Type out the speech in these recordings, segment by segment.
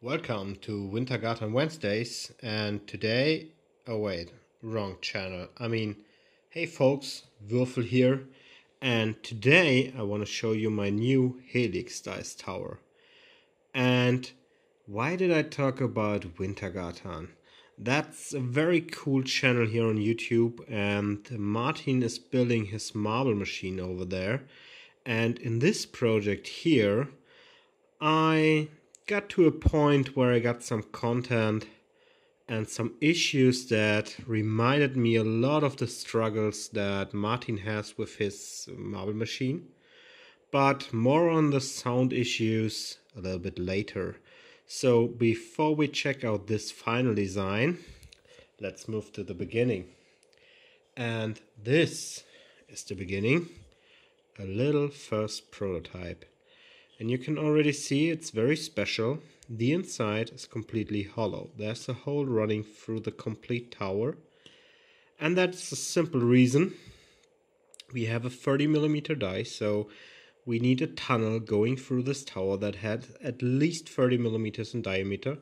Welcome to Wintergatan Wednesdays, and today, oh wait, wrong channel. Hey folks, Würfel here, and today I want to show you my new Helix Dice Tower. And why did I talk about Wintergatan? That's a very cool channel here on YouTube, and Martin is building his marble machine over there. And in this project here, I got to a point where I got some content and some issues that reminded me a lot of the struggles that Martin has with his marble machine, but more on the sound issues a little bit later. So before we check out this final design, let's move to the beginning. And this is the beginning, a little first prototype. And you can already see it's very special. The inside is completely hollow. There's a hole running through the complete tower. And that's a simple reason. We have a 30mm die, so we need a tunnel going through this tower that had at least 30mm in diameter.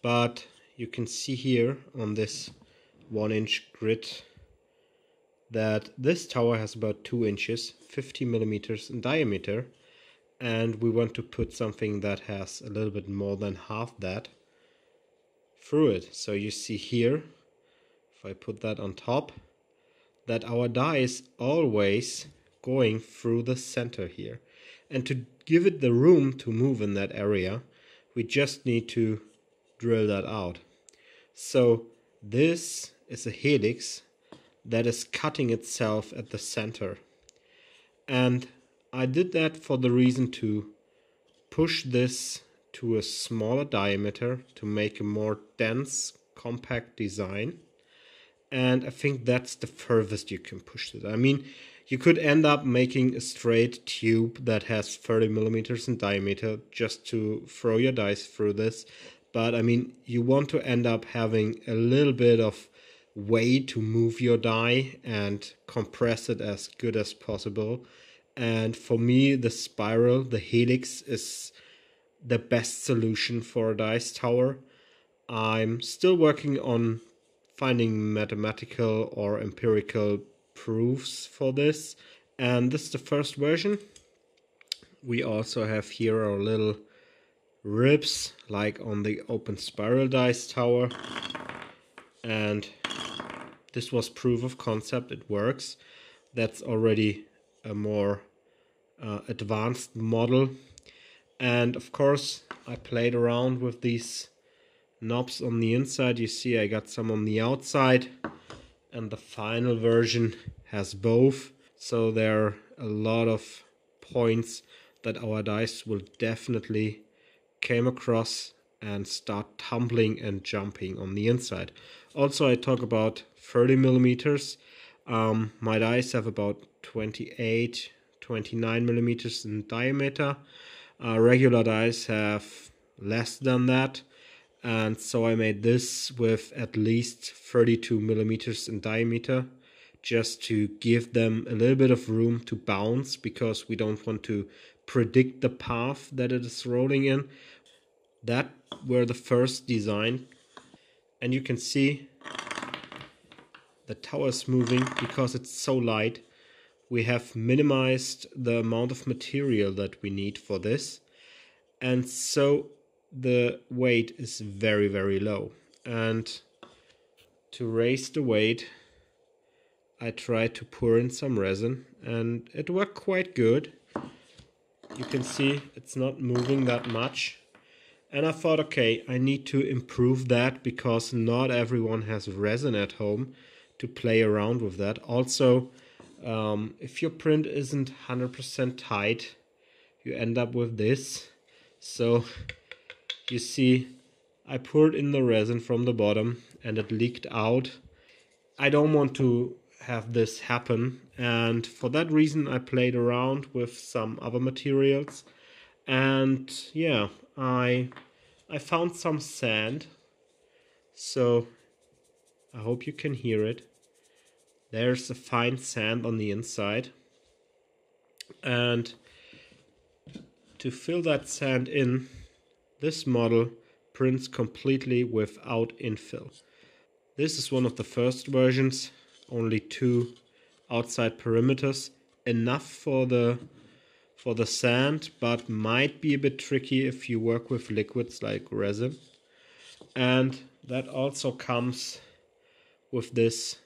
But you can see here on this 1-inch grid that this tower has about 2 inches, 50mm in diameter. And we want to put something that has a little bit more than half that through it. So you see here, if I put that on top, that our die is always going through the center here. And to give it the room to move in that area, we just need to drill that out. So this is a helix that is cutting itself at the center. And I did that for the reason to push this to a smaller diameter to make a more dense, compact design. And I think that's the furthest you can push it. You could end up making a straight tube that has 30mm in diameter just to throw your dice through this. But you want to end up having a little bit of way to move your die and compress it as good as possible. And for me, the spiral, the helix, is the best solution for a dice tower. I'm still working on finding mathematical or empirical proofs for this. And this is the first version. We also have here our little ribs, like on the open spiral dice tower. And this was proof of concept, it works. That's already a more advanced model. And of course I played around with these knobs on the inside. You see I got some on the outside, and the final version has both. So there are a lot of points that our dice will definitely came across and start tumbling and jumping on the inside. Also, I talk about 30mm. My dice have about 28, 29mm in diameter. Regular dice have less than that, and so I made this with at least 32mm in diameter, just to give them a little bit of room to bounce, because we don't want to predict the path that it is rolling in. That were the first design, and you can see the tower is moving because it's so light. We have minimized the amount of material that we need for this, and so the weight is very, very low. And to raise the weight, I tried to pour in some resin, and it worked quite good. You can see it's not moving that much. And I thought, okay, I need to improve that, because not everyone has resin at home to play around with that. Also, if your print isn't 100% tight, you end up with this. So you see, I poured in the resin from the bottom and it leaked out. I don't want to have this happen, and for that reason I played around with some other materials. And yeah, I found some sand, so I hope you can hear it. There's a fine sand on the inside, and to fill that sand in, this model prints completely without infill. This is one of the first versions, only 2 outside perimeters, enough for the sand, but might be a bit tricky if you work with liquids like resin. And that also comes with this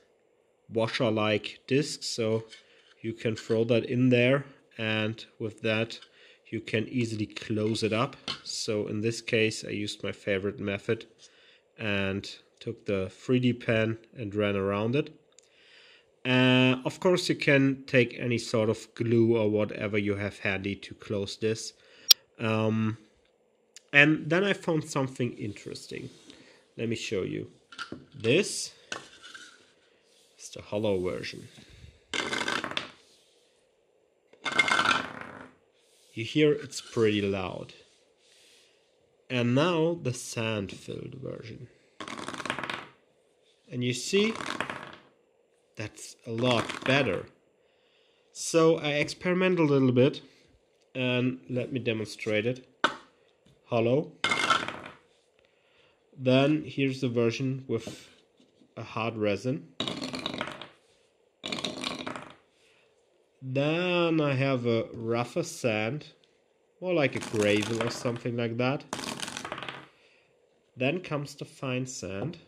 washer-like disc, so you can throw that in there, and with that you can easily close it up. So in this case I used my favorite method and took the 3D pen and ran around it. Of course you can take any sort of glue or whatever you have handy to close this. And then I found something interesting. Let me show you. This is the hollow version. You hear it's pretty loud. And now the sand-filled version. And you see, that's a lot better. So I experiment a little bit, and let me demonstrate it. Hollow. Then here's the version with a hard resin. Then I have a rougher sand, more like a gravel or something like that. Then comes the fine sand.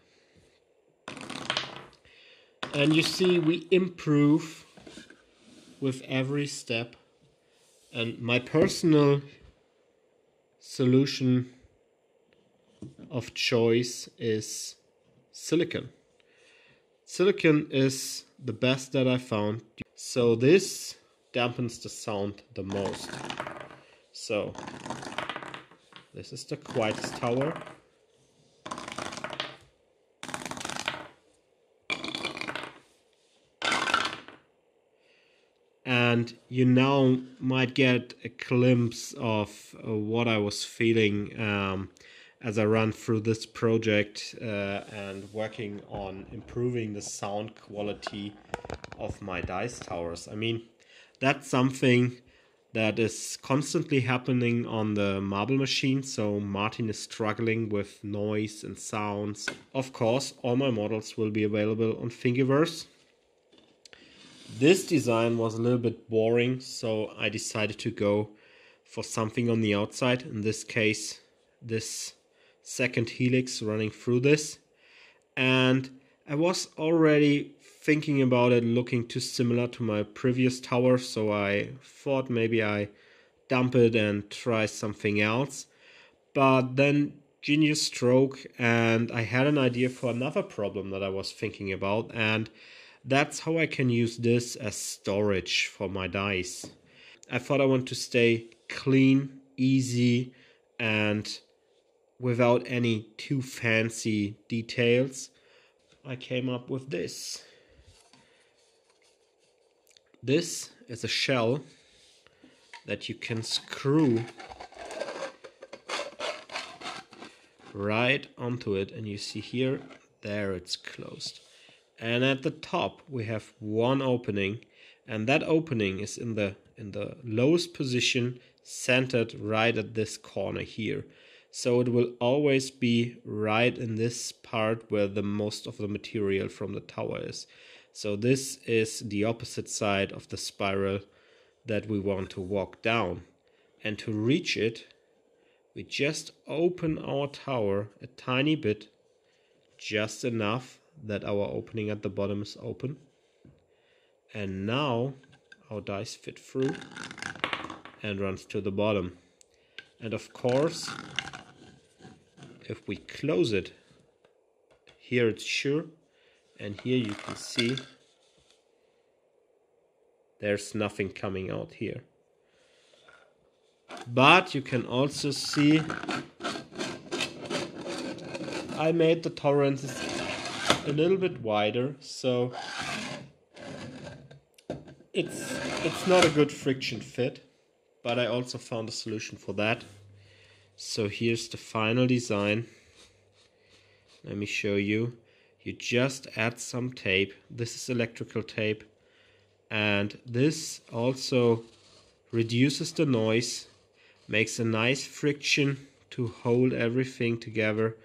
And you see we improve with every step. And my personal solution of choice is silicon. Silicon is the best that I found. So this dampens the sound the most. So this is the quietest tower. And you now might get a glimpse of what I was feeling as I ran through this project and working on improving the sound quality of my dice towers. I mean, that's something that is constantly happening on the marble machine, so Martin is struggling with noise and sounds. Of course, all my models will be available on Thingiverse. This design was a little bit boring, so I decided to go for something on the outside. In this case, this second helix running through this. And I was already thinking about it looking too similar to my previous tower, so I thought maybe I dump it and try something else. But then genius stroke, and I had an idea for another problem that I was thinking about, and that's how I can use this as storage for my dice. I thought I want to stay clean, easy, and without any too fancy details. I came up with this. This is a shell that you can screw right onto it, and you see here, there it's closed. And at the top we have one opening, and that opening is in the lowest position, centered right at this corner here. So it will always be right in this part where the most of the material from the tower is. So this is the opposite side of the spiral that we want to walk down. And to reach it, we just open our tower a tiny bit, just enough that our opening at the bottom is open. And now our dice fit through and runs to the bottom. And of course, if we close it, here it's sure, and here you can see there's nothing coming out here. But you can also see I made the tolerances a little bit wider, so it's not a good friction fit, but I also found a solution for that. So here's the final design. Let me show you. You just add some tape. This is electrical tape, and this also reduces the noise, makes a nice friction to hold everything together.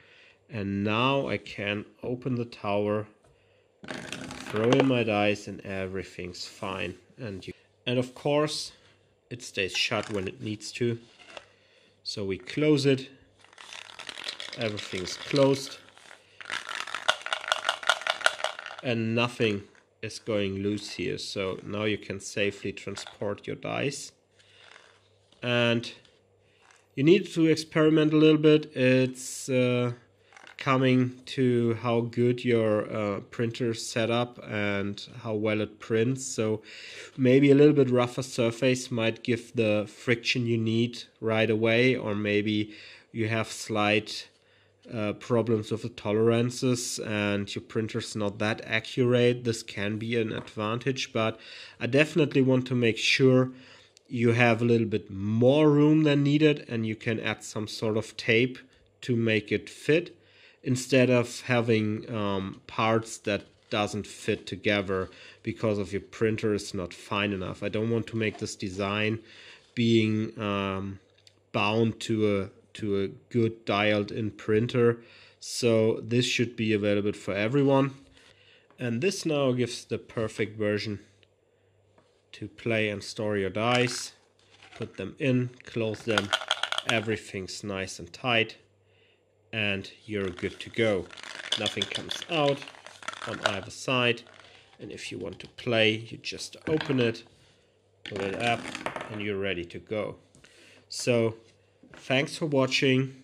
And now I can open the tower, throw in my dice, and everything's fine. And of course, it stays shut when it needs to. So we close it. Everything's closed. And nothing is going loose here. So now you can safely transport your dice. And you need to experiment a little bit. It's coming to how good your printer's set up and how well it prints. So maybe a little bit rougher surface might give the friction you need right away, or maybe you have slight problems with the tolerances and your printer's not that accurate. This can be an advantage, but I definitely want to make sure you have a little bit more room than needed and you can add some sort of tape to make it fit, instead of having parts that doesn't fit together because of your printer is not fine enough. I don't want to make this design being bound to a good dialed in printer. So this should be available for everyone. And this now gives the perfect version to play and store your dice. Put them in, close them, everything's nice and tight, and you're good to go. Nothing comes out on either side. And if you want to play, you just open it, pull it up, and you're ready to go. So thanks for watching,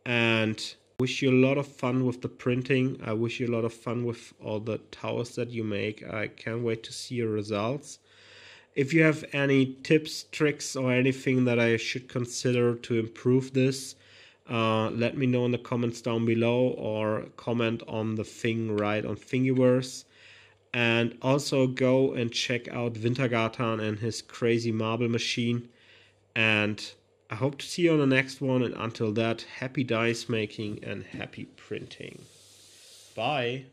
and wish you a lot of fun with the printing. I wish you a lot of fun with all the towers that you make. I can't wait to see your results. If you have any tips, tricks, or anything that I should consider to improve this, let me know in the comments down below, or comment on the thing right on Thingiverse. And also go and check out Wintergatan and his crazy marble machine. And I hope to see you on the next one. And until that, happy dice making and happy printing. Bye.